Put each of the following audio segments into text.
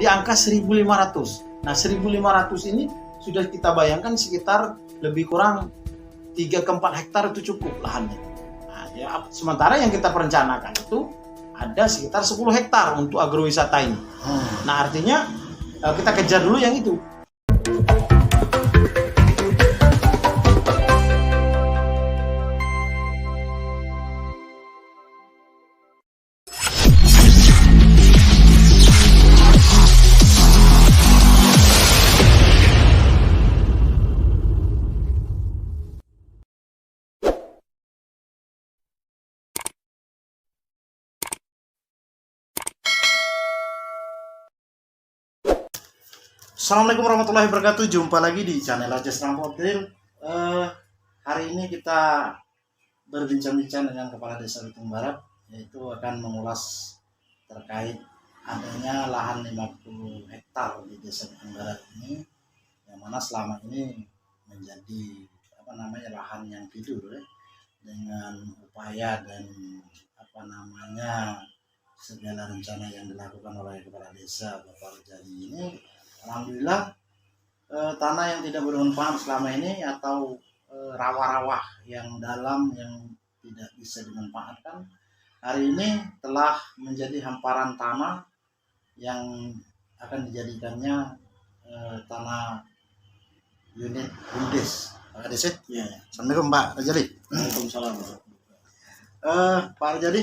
di angka 1.500. Nah 1.500 ini sudah kita bayangkan sekitar lebih kurang 3 ke 4 hektar itu cukup lahannya. Nah, ya, sementara yang kita perencanakan itu ada sekitar 10 hektar untuk agrowisata ini. Nah artinya kita kejar dulu yang itu. Assalamualaikum warahmatullahi wabarakatuh. Jumpa lagi di channel Ajas Rampotil. Hari ini kita berbincang-bincang dengan Kepala Desa Bitung Barat, yaitu akan mengulas terkait adanya lahan 50 hektar di Desa Bitung Barat ini, yang mana selama ini menjadi lahan yang tidur ya, dengan upaya dan segala rencana yang dilakukan oleh Kepala Desa Bapak Rojali ini. Alhamdulillah tanah yang tidak bermanfaat selama ini atau rawa-rawa yang dalam yang tidak bisa dimanfaatkan hari ini telah menjadi hamparan tanah yang akan dijadikannya tanah unit BUMDes. Pak Kades ya. Assalamualaikum Pak Rojali. Waalaikumsalam. Pak Rojali,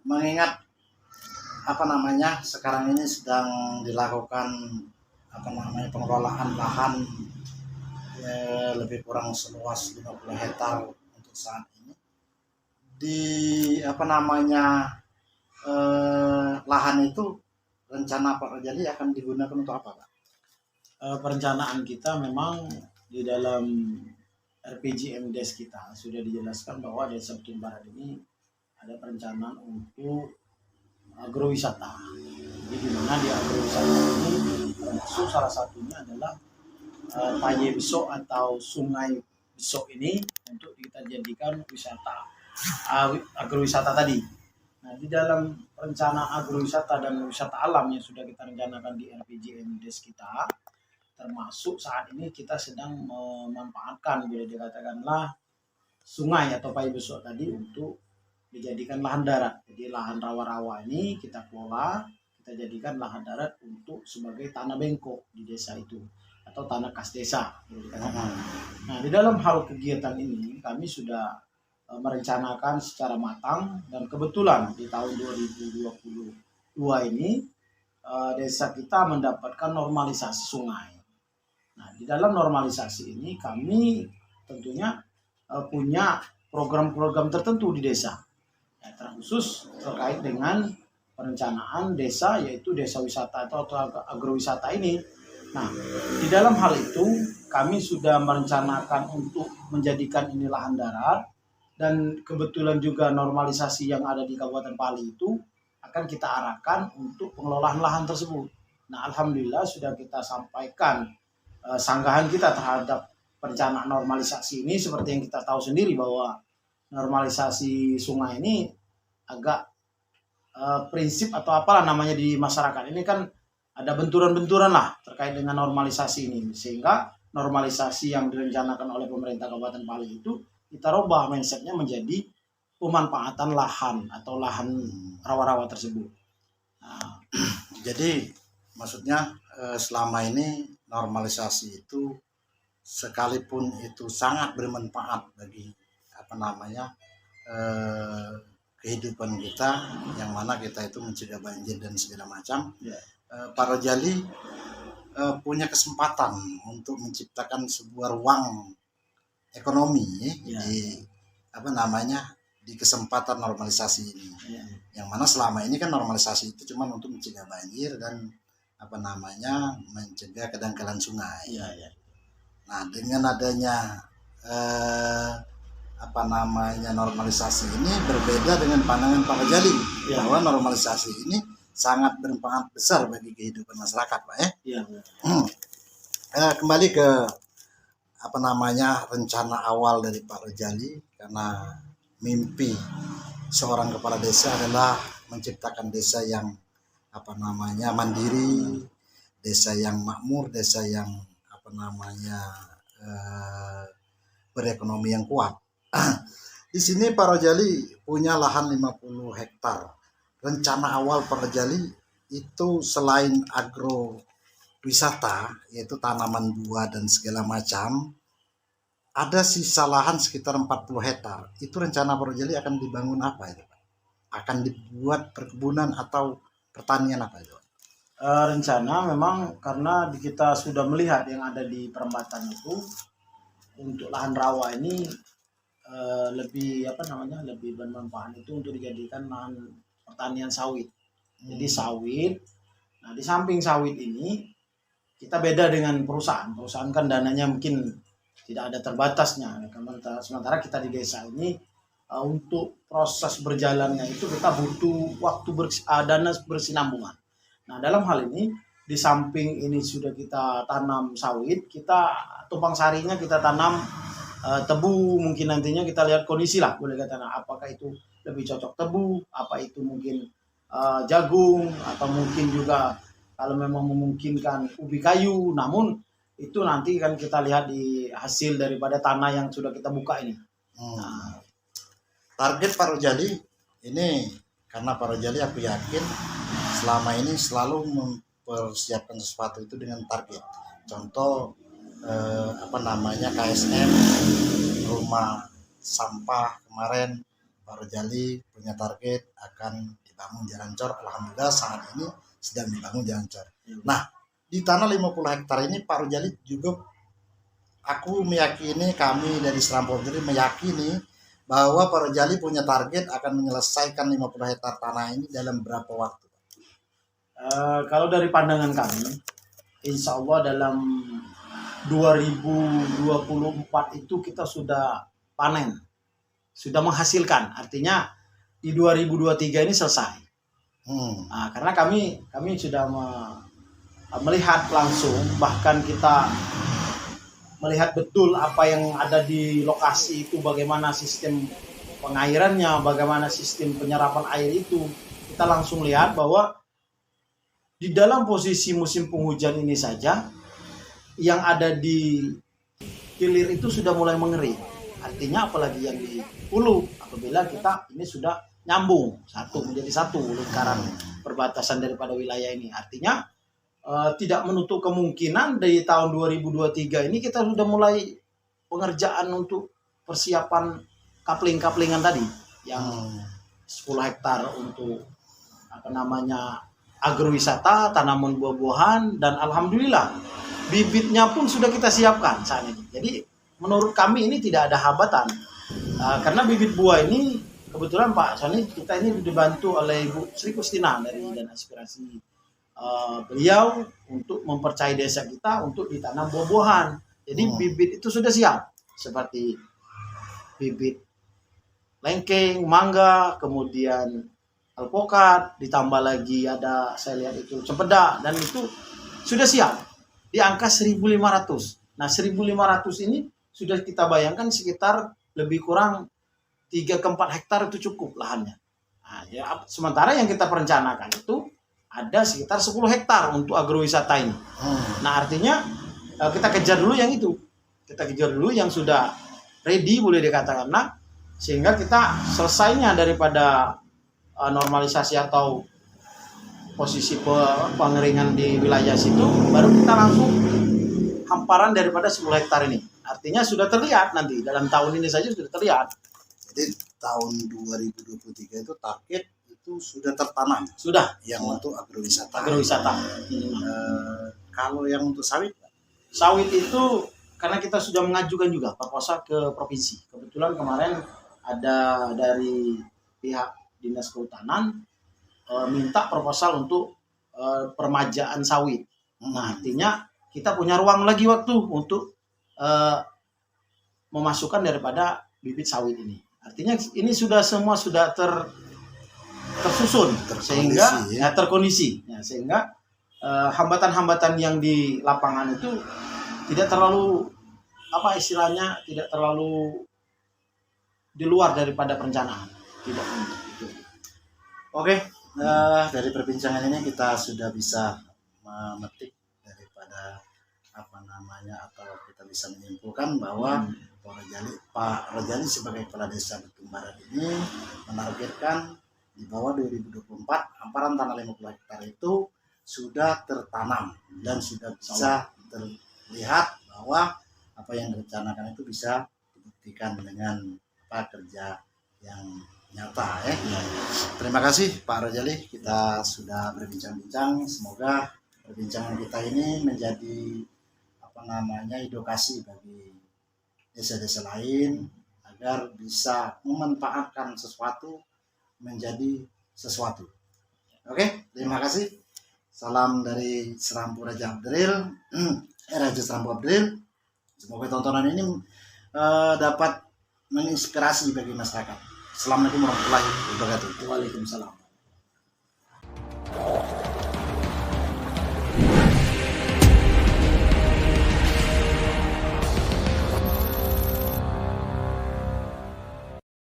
mengingat sekarang ini sedang dilakukan pengelolaan lahan lebih kurang seluas 50 hektar untuk saat ini. Di lahan itu rencana Pak Rojali akan digunakan untuk apa, Pak? Perencanaan kita memang di dalam RPJMDes kita sudah dijelaskan bahwa Desa Bitung Barat ini ada perencanaan untuk agrowisata. Jadi di mana di agrowisata ini termasuk salah satunya adalah Paye Besok atau Sungai Besok ini untuk kita jadikan wisata agrowisata tadi. Nah di dalam rencana agrowisata dan wisata alam yang sudah kita rencanakan di RPJMDes kita, termasuk saat ini kita sedang memanfaatkan boleh dikatakanlah sungai atau Paye Besok tadi untuk dijadikan lahan darat. Jadi lahan rawa-rawa ini kita kelola, kita jadikan lahan darat untuk sebagai tanah bengkok di desa itu atau tanah kas desa. Nah di dalam hal kegiatan ini kami sudah merencanakan secara matang, dan kebetulan di tahun 2022 ini desa kita mendapatkan normalisasi sungai. Nah di dalam normalisasi ini kami tentunya punya program-program tertentu di desa. Terkhusus terkait dengan perencanaan desa, yaitu desa wisata atau agrowisata ini. Nah, di dalam hal itu kami sudah merencanakan untuk menjadikan ini lahan darat, dan kebetulan juga normalisasi yang ada di Kabupaten Pali itu akan kita arahkan untuk pengelolaan lahan tersebut. Nah, alhamdulillah sudah kita sampaikan sanggahan kita terhadap perencanaan normalisasi ini. Seperti yang kita tahu sendiri bahwa normalisasi sungai ini agak prinsip atau apalah namanya di masyarakat ini kan ada benturan-benturan lah terkait dengan normalisasi ini, sehingga normalisasi yang direncanakan oleh pemerintah Kabupaten Pali itu kita rubah mindsetnya menjadi pemanfaatan lahan atau lahan rawa-rawa tersebut. Nah, jadi maksudnya selama ini normalisasi itu sekalipun itu sangat bermanfaat bagi kehidupan kita, yang mana kita itu mencegah banjir dan segala macam. Pak Rojali punya kesempatan untuk menciptakan sebuah ruang ekonomi di kesempatan normalisasi ini. Yang mana selama ini kan normalisasi itu cuma untuk mencegah banjir dan mencegah kedangkalan sungai. Nah dengan adanya normalisasi ini berbeda dengan pandangan Pak Rojali bahwa normalisasi ini sangat bermanfaat besar bagi kehidupan masyarakat, Pak ya. Kembali ke rencana awal dari Pak Rojali, karena mimpi seorang kepala desa adalah menciptakan desa yang mandiri, desa yang makmur, desa yang berekonomi yang kuat. Di sini Pak Rojali punya lahan 50 hektar. Rencana awal Pak Rojali itu selain agrowisata, yaitu tanaman buah dan segala macam, ada sisa lahan sekitar 40 hektar. Itu rencana Pak Rojali akan dibangun apa itu, Pak? Akan dibuat perkebunan atau pertanian apa itu? Rencana memang karena kita sudah melihat yang ada di perempatan itu, untuk lahan rawa ini lebih lebih bermanfaat itu untuk dijadikan lahan pertanian sawit. Jadi sawit. Nah, di samping sawit ini kita beda dengan perusahaan. Perusahaan kan dananya mungkin tidak ada terbatasnya. Sementara kita di desa ini untuk proses berjalannya itu kita butuh waktu dana bersinambungan. Nah, dalam hal ini di samping ini sudah kita tanam sawit, kita tumpang sarinya kita tanam tebu. Mungkin nantinya kita lihat kondisi lah, boleh katakan apakah itu lebih cocok tebu, apa itu mungkin jagung, atau mungkin juga kalau memang memungkinkan ubi kayu. Namun itu nanti kan kita lihat di hasil daripada tanah yang sudah kita buka ini. Nah, target Pak Rojali ini, karena Pak Rojali aku yakin selama ini selalu mempersiapkan sesuatu itu dengan target. Contoh KSM rumah sampah kemarin Pak Rojali punya target akan dibangun jalan cor. Alhamdulillah saat ini sedang dibangun jalan cor. Nah, di tanah 50 hektar ini Pak Rojali juga, aku meyakini, kami dari Seram Rojali meyakini bahwa Pak Rojali punya target akan menyelesaikan 50 hektar tanah ini dalam berapa waktu? Kalau dari pandangan kami, insya Allah dalam 2024 itu kita sudah panen, sudah menghasilkan. Artinya di 2023 ini selesai. Nah, karena kami sudah melihat langsung, bahkan kita melihat betul apa yang ada di lokasi itu, bagaimana sistem pengairannya, bagaimana sistem penyerapan air itu. Kita langsung lihat bahwa di dalam posisi musim penghujan ini saja, yang ada di hilir itu sudah mulai mengering. Artinya apalagi yang di hulu, apabila kita ini sudah nyambung menjadi satu lingkaran perbatasan daripada wilayah ini. Artinya tidak menutup kemungkinan dari tahun 2023 ini kita sudah mulai pengerjaan untuk persiapan kapling-kaplingan tadi yang 10 hektar untuk agrowisata, tanaman buah-buahan, dan alhamdulillah bibitnya pun sudah kita siapkan saat ini. Jadi menurut kami ini tidak ada hambatan, karena bibit buah ini kebetulan Pak Soni kita ini dibantu oleh Ibu Sri Kustina dari dan aspirasi beliau untuk mempercayai desa kita untuk ditanam buah-buahan. Jadi bibit itu sudah siap, seperti bibit lengkeng, mangga, kemudian alpokat, ditambah lagi ada saya lihat itu cempedak, dan itu sudah siap di angka 1.500. Nah, 1.500 ini sudah kita bayangkan sekitar lebih kurang 3 ke 4 hektar itu cukup lahannya. Nah, ya, sementara yang kita perencanakan itu ada sekitar 10 hektar untuk agrowisata ini. Nah, artinya kita kejar dulu yang itu. Kita kejar dulu yang sudah ready, boleh dikatakan. Nah, sehingga kita selesainya daripada normalisasi atau posisi pengeringan di wilayah situ, baru kita langsung hamparan daripada 10 hektar ini. Artinya sudah terlihat nanti dalam tahun ini saja sudah terlihat. Jadi tahun 2023 itu target itu sudah tertanam. Sudah. Yang untuk agrowisata. Kalau yang untuk sawit? Sawit itu karena kita sudah mengajukan juga proposal ke provinsi. Kebetulan kemarin ada dari pihak Dinas Kehutanan minta proposal untuk permajaan sawit. Nah, artinya kita punya ruang lagi waktu untuk memasukkan daripada bibit sawit ini. Artinya ini sudah semua sudah tersusun, sehingga terkondisi, ya, sehingga hambatan-hambatan yang di lapangan itu tidak terlalu tidak terlalu di luar daripada perencanaan. Tidak. Oke, dari perbincangan ini kita sudah bisa memetik daripada apa namanya, atau kita bisa menyimpulkan bahwa Pak Rojali sebagai kepala desa Betung Barat ini menargetkan di bawah 2024 hamparan tanah 50 hektar itu sudah tertanam dan sudah bisa terlihat bahwa apa yang direncanakan itu bisa dibuktikan dengan kerja yang nyata ya. Terima kasih Pak Rojali, kita sudah berbincang-bincang. Semoga perbincangan kita ini menjadi apa namanya edukasi bagi desa-desa lain agar bisa memanfaatkan sesuatu menjadi sesuatu. Oke, terima kasih. Salam dari Serampu Raja Abdril, Raja Serampu Abdril. Semoga tontonan ini dapat menginspirasi bagi masyarakat. Assalamualaikum warahmatullahi wabarakatuh. Waalaikumsalam.